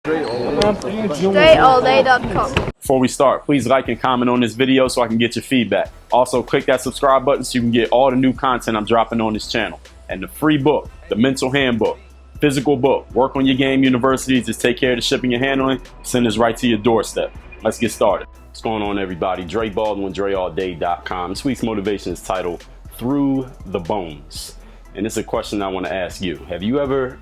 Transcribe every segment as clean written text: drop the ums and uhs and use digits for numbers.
DreAllDay.com. Before we start, please like and comment on this video so I can get your feedback. Also, click that subscribe button so you can get all the new content I'm dropping on this channel. And the free book, the mental handbook, physical book, Work on Your Game University, just take care of the shipping and handling, send this right to your doorstep. Let's get started. What's going on, everybody? Dre Baldwin, DreAllDay.com. This week's motivation is titled Through the Bones. And it's a question I want to ask you. Have you ever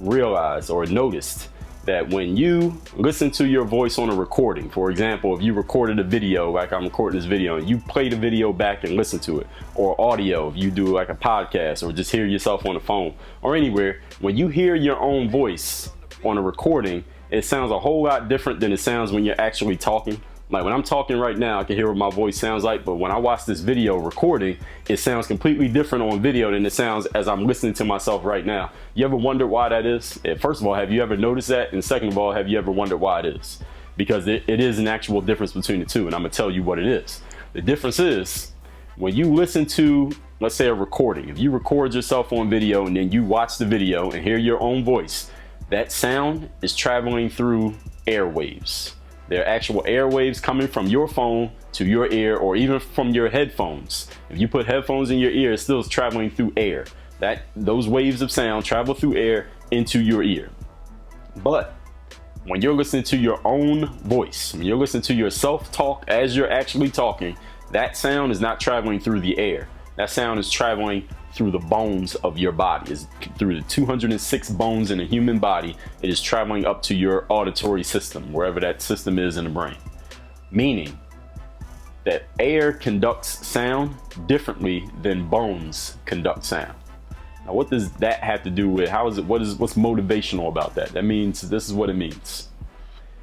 realized or noticed that when you listen to your voice on a recording, for example, if you recorded a video like I'm recording this video and you play the video back and listen to it, or audio, if you do like a podcast or just hear yourself on the phone or anywhere, when you hear your own voice on a recording, it sounds a whole lot different than it sounds when you're actually talking. Like when I'm talking right now, I can hear what my voice sounds like, but when I watch this video recording, it sounds completely different on video than it sounds as I'm listening to myself right now. You ever wonder why that is? First of all, have you ever noticed that? And second of all, have you ever wondered why it is? Because it is an actual difference between the two, and I'm gonna tell you what it is. The difference is when you listen to, let's say, a recording, if you record yourself on video and then you watch the video and hear your own voice, that sound is traveling through airwaves. There are actual airwaves coming from your phone to your ear, or even from your headphones. If you put headphones in your ear, it still is traveling through air. Those waves of sound travel through air into your ear. But when you're listening to your own voice, when you're listening to yourself talk as you're actually talking, that sound is not traveling through the air. That sound is traveling through the bones of your body. It's through the 206 bones in a human body. It is traveling up to your auditory system, wherever that system is in the brain. Meaning that air conducts sound differently than bones conduct sound. Now, what does that have to do with what's motivational about that? That means, this is what it means.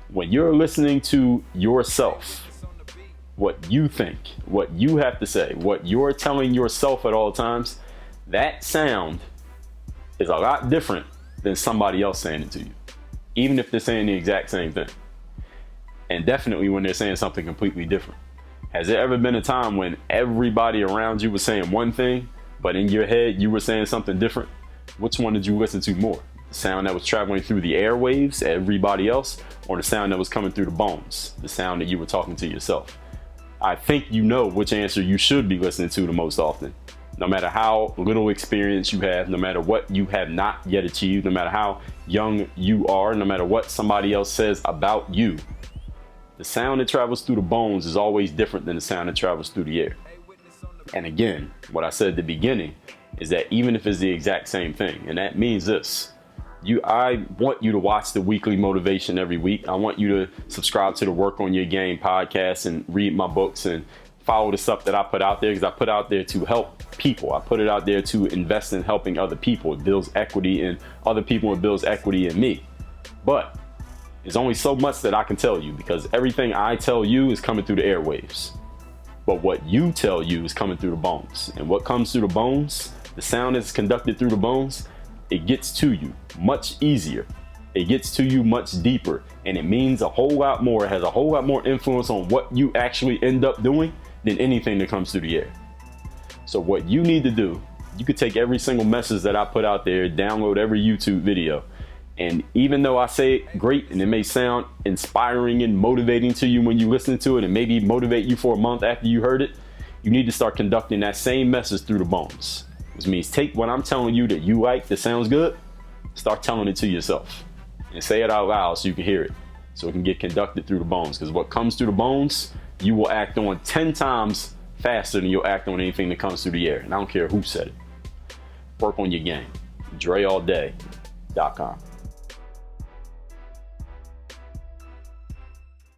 When you're listening to yourself, what you think, what you have to say, what you're telling yourself at all times, that sound is a lot different than somebody else saying it to you, even if they're saying the exact same thing. And definitely when they're saying something completely different. Has there ever been a time when everybody around you was saying one thing, but in your head you were saying something different? Which one did you listen to more? The sound that was traveling through the airwaves, everybody else, or the sound that was coming through the bones, the sound that you were talking to yourself? I think you know which answer you should be listening to the most often. No matter how little experience you have, no matter what you have not yet achieved, no matter how young you are, no matter what somebody else says about you, the sound that travels through the bones is always different than the sound that travels through the air. And again, what I said at the beginning is that even if it's the exact same thing, and that means this, I want you to watch the weekly motivation every week. I want you to subscribe to the Work on Your Game podcast and read my books and follow the stuff that I put out there, because I put out there to help people. I put it out there to invest in helping other people. It builds equity in other people. It builds equity in me. But there's only so much that I can tell you, because everything I tell you is coming through the airwaves. But what you tell you is coming through the bones. And what comes through the bones, the sound that's conducted through the bones, it gets to you much easier. It gets to you much deeper. And it means a whole lot more. It has a whole lot more influence on what you actually end up doing than anything that comes through the air. So what you need to do, you could take every single message that I put out there, download every YouTube video, and even though I say it great and it may sound inspiring and motivating to you when you listen to it, and maybe motivate you for a month after you heard it, you need to start conducting that same message through the bones. Which means take what I'm telling you that you like, that sounds good, start telling it to yourself and say it out loud so you can hear it, so it can get conducted through the bones. Because what comes through the bones, you will act on 10 times faster than you'll act on anything that comes through the air. And I don't care who said it. Work on your game. DreAllDay.com.